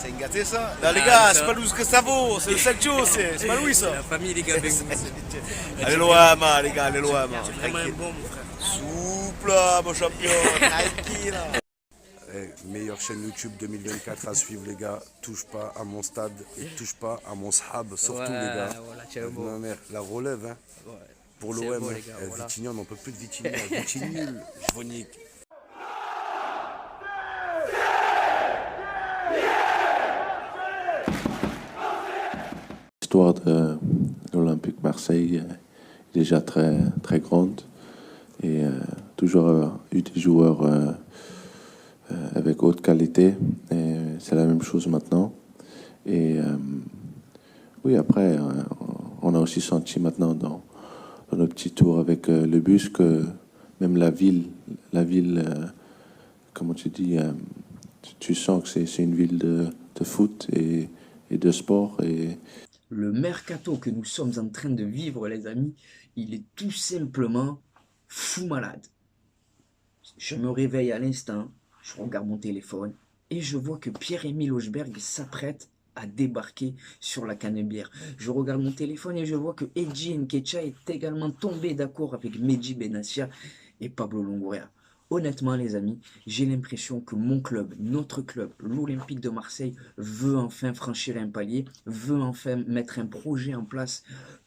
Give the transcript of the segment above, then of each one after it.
C'est gâté ça. Là les gars, c'est pas Louis que ça vaut, c'est le Salcio, c'est pas Louis ça. La famille, les gars, avec vous. Allez loin, man, les gars, allez loin, man. C'est vraiment un bon, mon frère. Souple là, mon champion, tranquille là. Meilleure chaîne YouTube 2024 à suivre les gars. Touche pas à mon stade et touche pas à mon sahab, surtout les gars. Voilà, ciao, bon. Ma mère, la relève hein. Ouais. Pour C'est l'OM, bon, les gars, voilà. Vitignan, on n'en peut plus de Vitignan. Vitignan nul, je vous nique. L'histoire de l'Olympique Marseille est déjà très, très grande et toujours eu des joueurs avec haute qualité et c'est la même chose maintenant. Et oui, après, on a aussi senti maintenant dans le petit tour avec le bus que même la ville comment tu dis, tu sens que c'est une ville de foot et de sport et Le mercato que nous sommes en train de vivre, les amis, il est tout simplement fou malade. Je me réveille à l'instant, je regarde mon téléphone et je vois que Pierre-Emile Hochberg s'apprête à débarquer sur la Canebière. Je regarde mon téléphone et je vois que Edji Nketiah est également tombé d'accord avec Mehdi Benassia et Pablo Longoria. Honnêtement, les amis, j'ai l'impression que mon club, notre club, l'Olympique de Marseille, veut enfin franchir un palier, veut enfin mettre un projet en place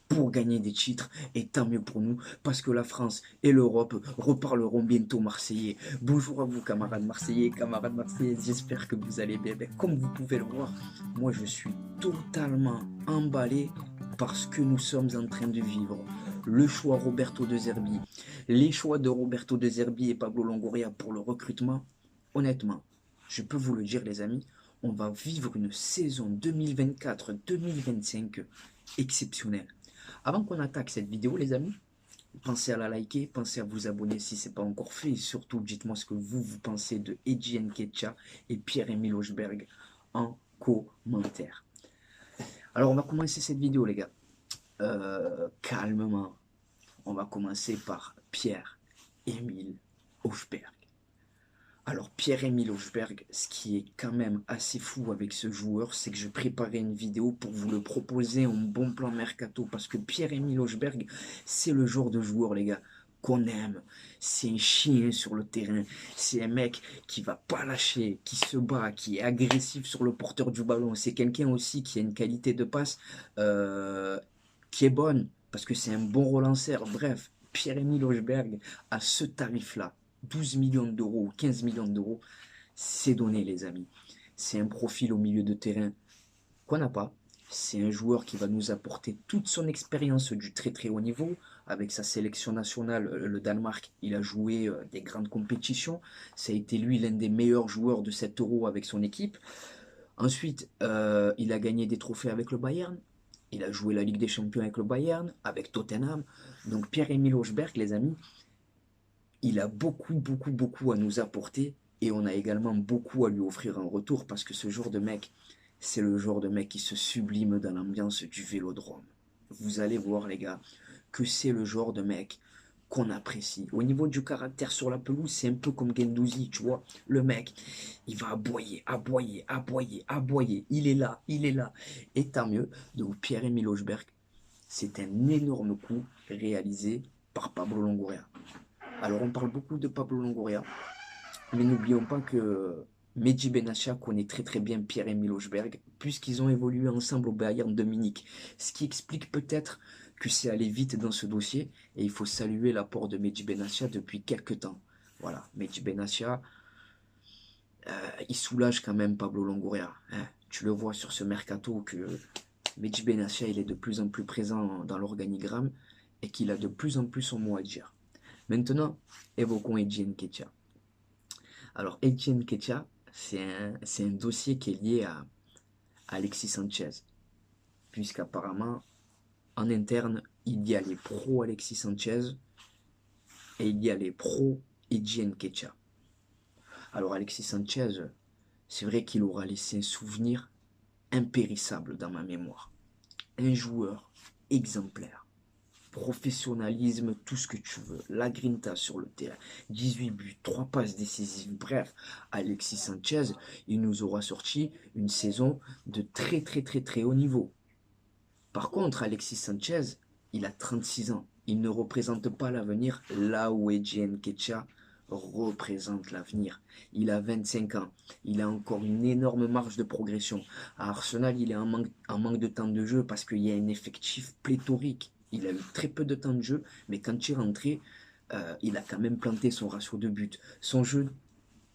pour gagner des titres. Et tant mieux pour nous, parce que la France et l'Europe reparleront bientôt marseillais. Bonjour à vous, camarades marseillais, camarades marseillais, j'espère que vous allez bien. Comme vous pouvez le voir, moi je suis totalement emballé par ce que nous sommes en train de vivre. Le choix Roberto De Zerbi, les choix de Roberto De Zerbi et Pablo Longoria pour le recrutement, honnêtement, je peux vous le dire les amis, on va vivre une saison 2024-2025 exceptionnelle. Avant qu'on attaque cette vidéo les amis, pensez à la liker, pensez à vous abonner si ce n'est pas encore fait et surtout dites-moi ce que vous pensez de Edji Nketiah et Pierre-Emile Hochberg en commentaire. Alors on va commencer cette vidéo les gars. Calmement, on va commencer par Pierre-Emile Hochberg. Alors Pierre-Emile Hochberg, ce qui est quand même assez fou avec ce joueur, c'est que je préparais une vidéo pour vous le proposer en bon plan mercato, parce que Pierre-Emile Hochberg, c'est le genre de joueur les gars qu'on aime. C'est un chien sur le terrain, c'est un mec qui va pas lâcher, qui se bat, qui est agressif sur le porteur du ballon. C'est quelqu'un aussi qui a une qualité de passe qui est bonne, parce que c'est un bon relanceur. Bref, Pierre-Emile Hochberg, à ce tarif-là, 12 millions d'euros, 15 millions d'euros, c'est donné les amis. C'est un profil au milieu de terrain qu'on n'a pas. C'est un joueur qui va nous apporter toute son expérience du très très haut niveau. Avec sa sélection nationale, le Danemark, il a joué des grandes compétitions. Ça a été lui l'un des meilleurs joueurs de cet Euro avec son équipe. Ensuite, il a gagné des trophées avec le Bayern. Il a joué la Ligue des Champions avec le Bayern, avec Tottenham. Donc Pierre-Emile Hochberg, les amis, il a beaucoup à nous apporter. Et on a également beaucoup à lui offrir en retour. Parce que ce genre de mec, c'est le genre de mec qui se sublime dans l'ambiance du Vélodrome. Vous allez voir les gars, que c'est le genre de mec qu'on apprécie. Au niveau du caractère sur la pelouse, c'est un peu comme Guendouzi, tu vois. Le mec, il va aboyer. Il est là. Et tant mieux. Donc Pierre-Emile Hochberg, c'est un énorme coup réalisé par Pablo Longoria. Alors on parle beaucoup de Pablo Longoria, mais n'oublions pas que Mehdi Benassia connaît très très bien Pierre-Emile Hochberg, puisqu'ils ont évolué ensemble au Bayern de Munich. Ce qui explique peut-être que c'est allé vite dans ce dossier, et il faut saluer l'apport de Mehdi Benassia depuis quelques temps. Voilà, Mehdi Benassia, il soulage quand même Pablo Longoria. Hein. Tu le vois sur ce mercato que Mehdi Benassia il est de plus en plus présent dans l'organigramme et qu'il a de plus en plus son mot à dire. Maintenant, évoquons Edji Nketiah. Alors, Edji Nketiah, c'est un dossier qui est lié à Alexis Sanchez, puisqu'apparemment, en interne, il y a les pros Alexis Sanchez et il y a les pros Edji Nketiah. Alors, Alexis Sanchez, c'est vrai qu'il aura laissé un souvenir impérissable dans ma mémoire. Un joueur exemplaire. professionnalisme, tout ce que tu veux. La grinta sur le terrain, 18 buts, 3 passes décisives. Bref, Alexis Sanchez, il nous aura sorti une saison de très très très très haut niveau. Par contre, Alexis Sanchez, il a 36 ans. Il ne représente pas l'avenir là où Eddie Nketiah représente l'avenir. Il a 25 ans. Il a encore une énorme marge de progression. À Arsenal, il est en manque de temps de jeu parce qu'il y a un effectif pléthorique. Il a eu très peu de temps de jeu, mais quand il est rentré, il a quand même planté son ratio de but. Son jeu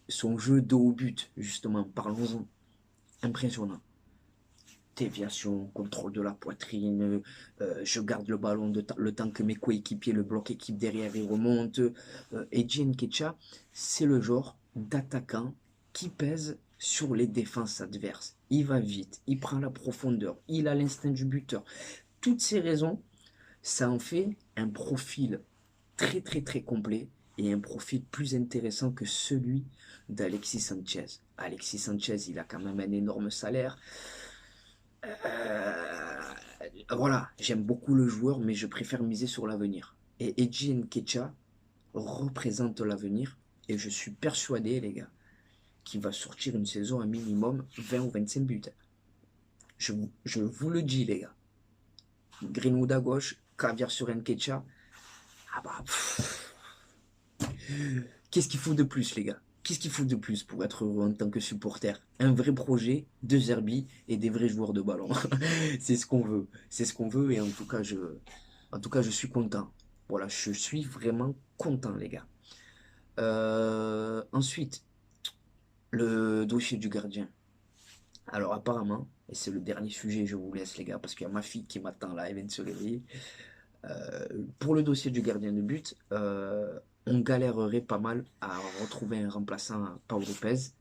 de haut but, justement, parlons-en. Impressionnant. Déviation, contrôle de la poitrine, je garde le ballon le temps que mes coéquipiers, le bloc équipe derrière, ils remontent. Eddie Nketiah, c'est le genre d'attaquant qui pèse sur les défenses adverses. Il va vite, il prend la profondeur, il a l'instinct du buteur. Toutes ces raisons, ça en fait un profil très très très complet et un profil plus intéressant que celui d'Alexis Sanchez. Alexis Sanchez, il a quand même un énorme salaire. Voilà, j'aime beaucoup le joueur, mais je préfère miser sur l'avenir. Et Eddie Nketiah représente l'avenir, et je suis persuadé, les gars, qu'il va sortir une saison à minimum 20 ou 25 buts. Je vous le dis, les gars. Greenwood à gauche, caviar sur Nketiah. Ah bah, qu'est-ce qu'il faut de plus, les gars? Qu'est-ce qu'il faut de plus pour être heureux en tant que supporter? Un vrai projet, 2 Herbie et des vrais joueurs de ballon. C'est ce qu'on veut. C'est ce qu'on veut et en tout cas, je suis content. Voilà, je suis vraiment content, les gars. Ensuite, le dossier du gardien. Alors apparemment, et c'est le dernier sujet, je vous laisse, les gars, parce qu'il y a ma fille qui m'attend là, elle vient de se réveiller. Pour le dossier du gardien de but, on galérerait pas mal à retrouver un remplaçant à Pau Lopez.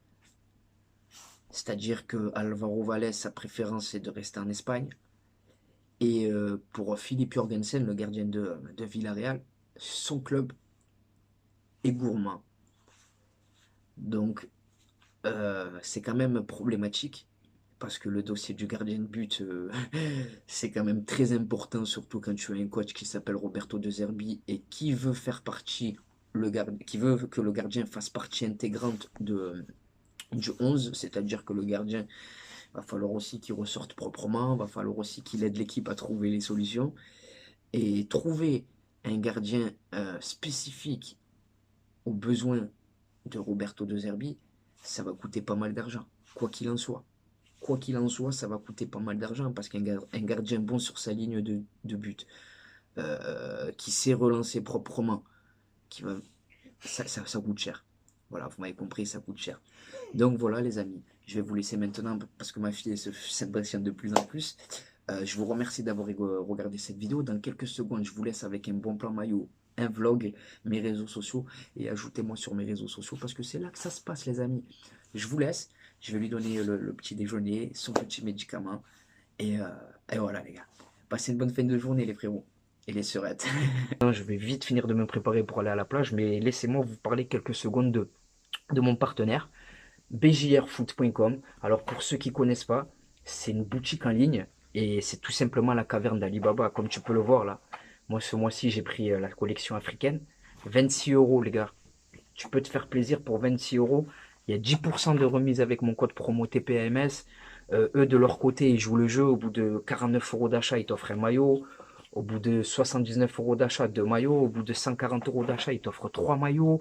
C'est-à-dire que Alvaro Valles, sa préférence est de rester en Espagne. Et pour Philippe Jorgensen, le gardien de Villarreal, son club est gourmand. Donc, c'est quand même problématique. Parce que le dossier du gardien de but, c'est quand même très important, surtout quand tu as un coach qui s'appelle Roberto De Zerbi et qui veut faire partie, qui veut que le gardien fasse partie intégrante du 11, c'est-à-dire que le gardien, va falloir aussi qu'il ressorte proprement, va falloir aussi qu'il aide l'équipe à trouver les solutions. Et trouver un gardien spécifique aux besoins de Roberto De Zerbi, ça va coûter pas mal d'argent, quoi qu'il en soit. Quoi qu'il en soit, ça va coûter pas mal d'argent parce qu'un gardien bon sur sa ligne de but, qui sait relancer proprement, ça coûte cher. Voilà, vous m'avez compris, ça coûte cher. Donc voilà les amis, je vais vous laisser maintenant parce que ma fille s'impressionne de plus en plus. Je vous remercie d'avoir regardé cette vidéo. Dans quelques secondes, je vous laisse avec un bon plan maillot, un vlog, mes réseaux sociaux et ajoutez-moi sur mes réseaux sociaux parce que c'est là que ça se passe les amis. Je vous laisse. Je vais lui donner le petit déjeuner, son petit médicament. Et voilà les gars. Passez une bonne fin de journée les frérots. Et les sœurettes. Je vais vite finir de me préparer pour aller à la plage. Mais laissez-moi vous parler quelques secondes de mon partenaire. bjrfoot.com. Alors pour ceux qui ne connaissent pas, c'est une boutique en ligne. Et c'est tout simplement la caverne d'Ali Baba. Comme tu peux le voir là. Moi ce mois-ci j'ai pris la collection africaine. 26 € les gars. Tu peux te faire plaisir pour 26 €. Il y a 10% de remise avec mon code promo TPAMS. Eux, de leur côté, ils jouent le jeu. Au bout de 49 € d'achat, ils t'offrent un maillot. Au bout de 79 € d'achat, 2 maillots. Au bout de 140 € d'achat, ils t'offrent 3 maillots.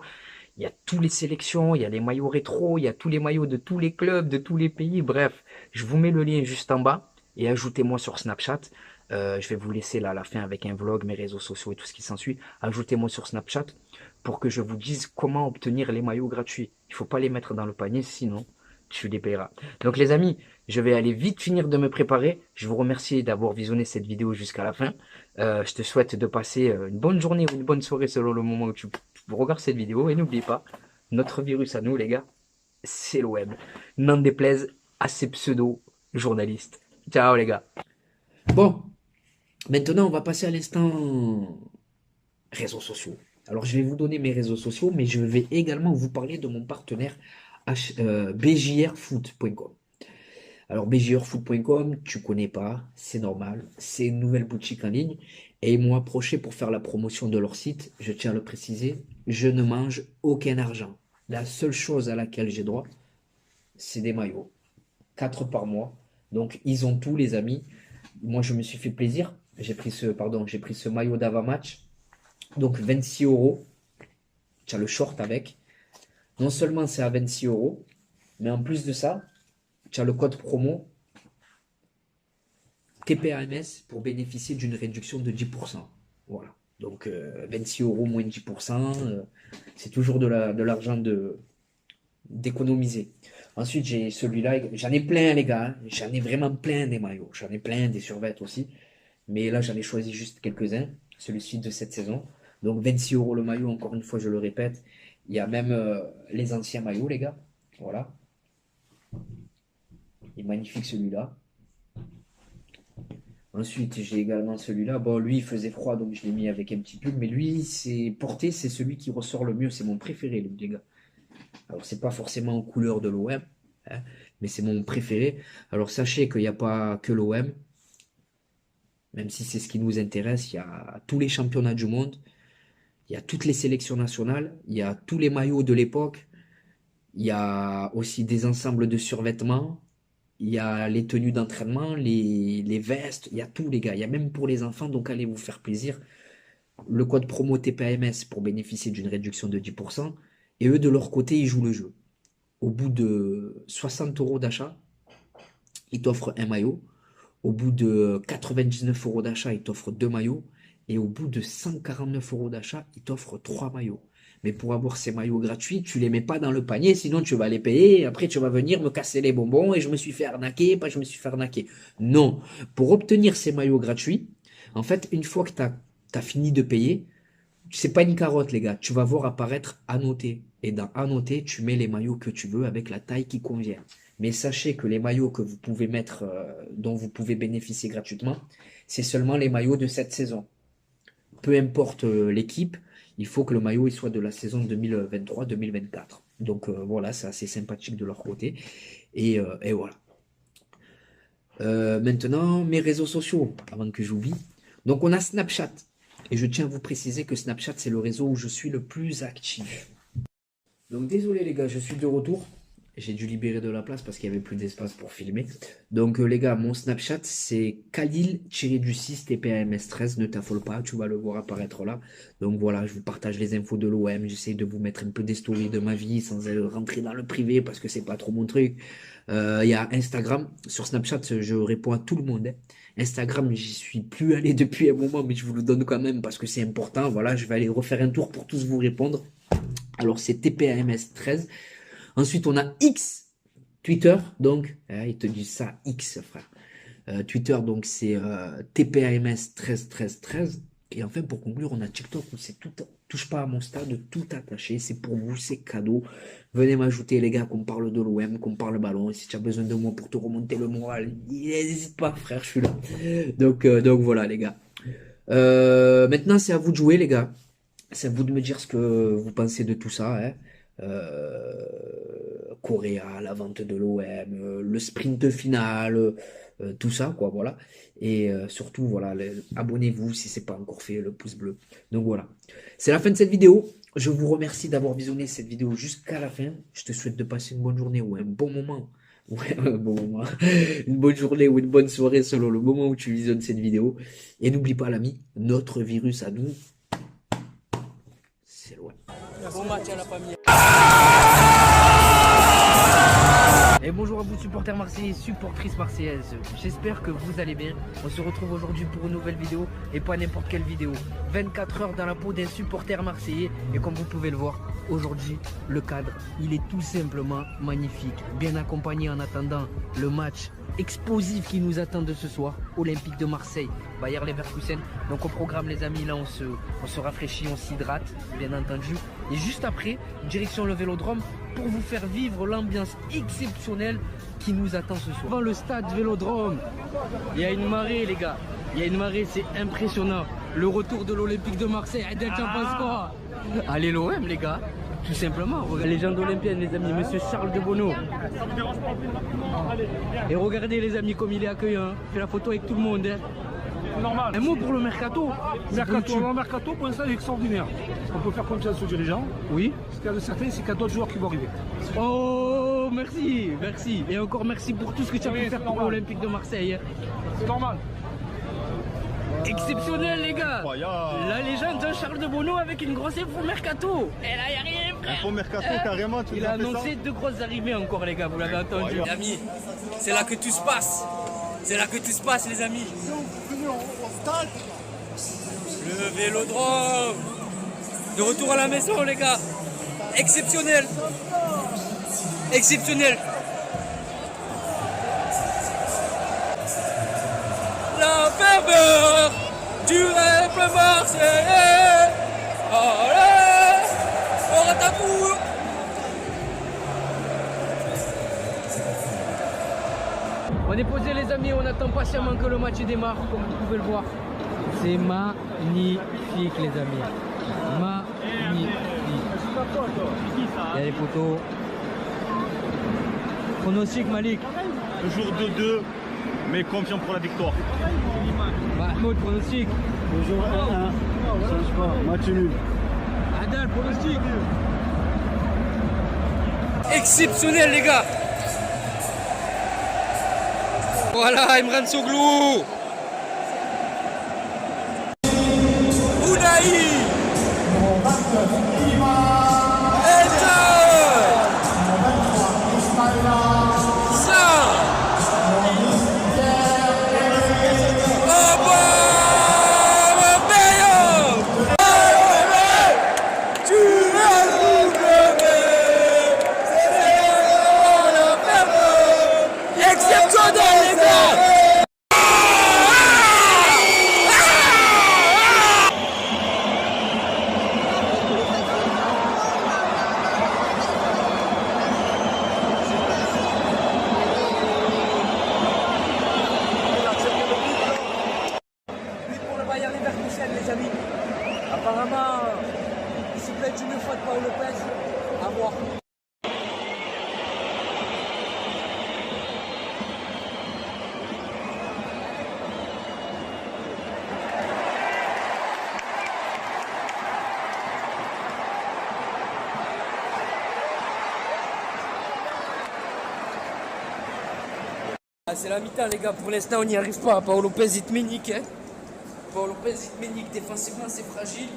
Il y a toutes les sélections. Il y a les maillots rétro. Il y a tous les maillots de tous les clubs, de tous les pays. Bref, je vous mets le lien juste en bas. Et ajoutez-moi sur Snapchat. Je vais vous laisser là à la fin avec un vlog, mes réseaux sociaux et tout ce qui s'ensuit. Ajoutez-moi sur Snapchat pour que je vous dise comment obtenir les maillots gratuits. Il ne faut pas les mettre dans le panier, sinon tu les paieras. Donc les amis, je vais aller vite finir de me préparer. Je vous remercie d'avoir visionné cette vidéo jusqu'à la fin. Je te souhaite de passer une bonne journée ou une bonne soirée selon le moment où tu regardes cette vidéo. Et n'oublie pas, notre virus à nous les gars, c'est le web. N'en déplaise à ces pseudo-journalistes. Ciao les gars. Bon, maintenant on va passer à l'instant réseaux sociaux. Alors je vais vous donner mes réseaux sociaux, mais je vais également vous parler de mon partenaire bjrfoot.com. Alors bjrfoot.com, tu connais pas, c'est normal, c'est une nouvelle boutique en ligne et ils m'ont approché pour faire la promotion de leur site. Je tiens à le préciser, je ne mange aucun argent. La seule chose à laquelle j'ai droit, c'est des maillots. 4 par mois. Donc ils ont tout les amis. Moi je me suis fait plaisir. J'ai pris ce maillot d'avant-match. Donc 26 €. Tu as le short avec. Non seulement c'est à 26 €, mais en plus de ça, tu as le code promo TPAMS pour bénéficier d'une réduction de 10%. Voilà. Donc 26 € moins 10%, c'est toujours de l'argent d'économiser. Ensuite, j'ai celui-là. J'en ai plein, les gars. Hein. J'en ai vraiment plein des maillots. J'en ai plein des survêtements aussi. Mais là, j'en ai choisi juste quelques-uns. Celui-ci de cette saison. Donc 26 € le maillot, encore une fois, je le répète. Il y a même les anciens maillots, les gars. Voilà. Il est magnifique celui-là. Ensuite, j'ai également celui-là. Bon, lui, il faisait froid, donc je l'ai mis avec un petit pull. Mais lui, c'est celui qui ressort le mieux. C'est mon préféré, lui, les gars. Alors, c'est pas forcément en couleur de l'OM, hein, mais c'est mon préféré. Alors, sachez qu'il n'y a pas que l'OM. Même si c'est ce qui nous intéresse, il y a tous les championnats du monde. Il y a toutes les sélections nationales. Il y a tous les maillots de l'époque. Il y a aussi des ensembles de survêtements. Il y a les tenues d'entraînement, les vestes. Il y a tout, les gars. Il y a même pour les enfants. Donc, allez vous faire plaisir. Le code promo TPAMS pour bénéficier d'une réduction de 10%. Et eux, de leur côté, ils jouent le jeu. Au bout de 60 € d'achat, ils t'offrent un maillot. Au bout de 99 € d'achat, ils t'offrent 2 maillots. Et au bout de 149 € d'achat, ils t'offrent 3 maillots. Mais pour avoir ces maillots gratuits, tu les mets pas dans le panier, sinon tu vas les payer. Et après, tu vas venir me casser les bonbons et je me suis fait arnaquer, pas je me suis fait arnaquer. Non. Pour obtenir ces maillots gratuits, en fait, une fois que tu as fini de payer, c'est pas une carotte, les gars. Tu vas voir apparaître annoté. Et dans annoté, tu mets les maillots que tu veux avec la taille qui convient. Mais sachez que les maillots que vous pouvez mettre, dont vous pouvez bénéficier gratuitement, c'est seulement les maillots de cette saison. Peu importe l'équipe, il faut que le maillot il soit de la saison 2023-2024. Donc voilà, c'est assez sympathique de leur côté. Et voilà. Maintenant, mes réseaux sociaux, avant que j'oublie. Donc on a Snapchat. Et je tiens à vous préciser que Snapchat, c'est le réseau où je suis le plus actif. Donc désolé les gars, je suis de retour. J'ai dû libérer de la place parce qu'il n'y avait plus d'espace pour filmer. Donc les gars, mon Snapchat, c'est Khalil-6 TPAMS13. Ne t'affole pas, tu vas le voir apparaître là. Donc voilà, je vous partage les infos de l'OM. J'essaie de vous mettre un peu des stories de ma vie sans rentrer dans le privé parce que c'est pas trop mon truc. Il y a Instagram. Sur Snapchat, je réponds à tout le monde. Hein. Instagram, j'y suis plus allé depuis un moment, mais je vous le donne quand même parce que c'est important. Voilà, je vais aller refaire un tour pour tous vous répondre. Alors c'est TPAMS13. Ensuite, on a X, Twitter, donc, ils te disent ça, X, frère. Twitter, donc, c'est TPAMS 131313. Et enfin, pour conclure, on a TikTok, où c'est tout, touche pas à mon stade, tout attaché, c'est pour vous, c'est cadeau. Venez m'ajouter, les gars, qu'on parle de l'OM, qu'on parle ballon. Et si tu as besoin de moi pour te remonter le moral, n'hésite pas, frère, je suis là. Donc voilà, les gars. Maintenant, c'est à vous de jouer, les gars. C'est à vous de me dire ce que vous pensez de tout ça, hein. Correa, la vente de l'OM, le sprint final, tout ça, quoi, voilà. Et surtout, voilà, abonnez-vous si c'est pas encore fait, le pouce bleu. Donc voilà, c'est la fin de cette vidéo. Je vous remercie d'avoir visionné cette vidéo jusqu'à la fin. Je te souhaite de passer une bonne journée ou un bon moment. Ouais, un bon moment. Une bonne journée ou une bonne soirée selon le moment où tu visionnes cette vidéo. Et n'oublie pas, l'ami, notre virus à nous, c'est loin. Bon match à la famille. Et bonjour à vous supporters marseillais, supportrices marseillaises, j'espère que vous allez bien. On se retrouve aujourd'hui pour une nouvelle vidéo et pas n'importe quelle vidéo. 24 heures dans la peau d'un supporter marseillais et comme vous pouvez le voir, aujourd'hui le cadre il est tout simplement magnifique. Bien accompagné en attendant le match explosif qui nous attend de ce soir, Olympique de Marseille, Bayer Leverkusen. Donc au programme les amis, là on se rafraîchit, on s'hydrate bien entendu. Et juste après, direction le Vélodrome pour vous faire vivre l'ambiance exceptionnelle qui nous attend ce soir. Devant le stade Vélodrome, il y a une marée les gars, il y a une marée, c'est impressionnant. Le retour de l'Olympique de Marseille, Adel, t'en penses quoi? Allez l'OM les gars. Tout simplement, regardez, légende olympienne les amis, monsieur Charles de Bonneau. Et regardez les amis comme il est accueillant, il fait la photo avec tout le monde. Hein. Normal. Un mot pour le mercato. Le mercato, pour l'instant, est extraordinaire. On peut faire confiance aux dirigeants. Oui. Ce qu'il y a de certain, c'est qu'il y a d'autres joueurs qui vont arriver. Oh, merci, merci. Et encore merci pour tout ce que tu as pu faire pour l'Olympique de Marseille. C'est normal. Exceptionnel les gars. La légende de Charles de Bonneau avec une grosse info mercato. Et là, il n'y a rien frère. Info mercato carrément, tu Il a annoncé 2 grosses arrivées encore les gars, vous l'avez entendu. Les amis, c'est là que tout se passe. C'est là que tout se passe, les amis. Le Vélodrome. De retour à la maison, les gars. Exceptionnel. Exceptionnel. La ferveur du rêve marseillais. Allez, on ratapour. On est posé les amis, on attend patiemment que le match démarre, comme vous pouvez le voir. C'est magnifique les amis. Magnifique. Il y a les photos. Pronostic Malik. Toujours 2-2, mais confiant pour la victoire. Mahmoud, pronostic. Toujours 1-1. Match nul. Adal, pronostic. Exceptionnel, les gars. Voilà, Imran Soglou. Ounaï. Les amis, apparemment, s'il plaît une fois de Paul Lopez, à voir. C'est la mi-temps, les gars. Pour l'instant, on n'y arrive pas. Paul Lopez, il te ménique, hein. Paul Lopez, il te ménique. Défensivement, c'est fragile.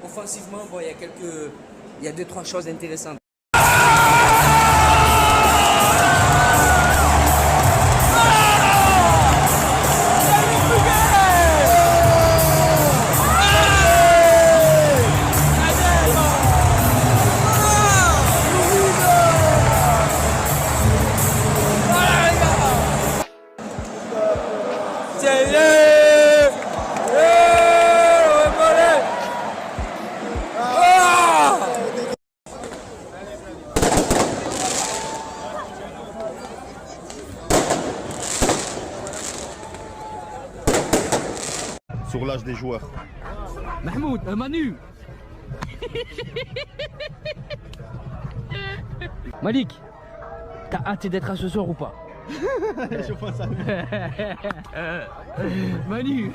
Offensivement, bon, il y a 2-3 choses intéressantes. Sur l'âge des joueurs. Mahmoud, Manu. Malik, t'as hâte d'être à ce soir ou pas? Je pense à Manu.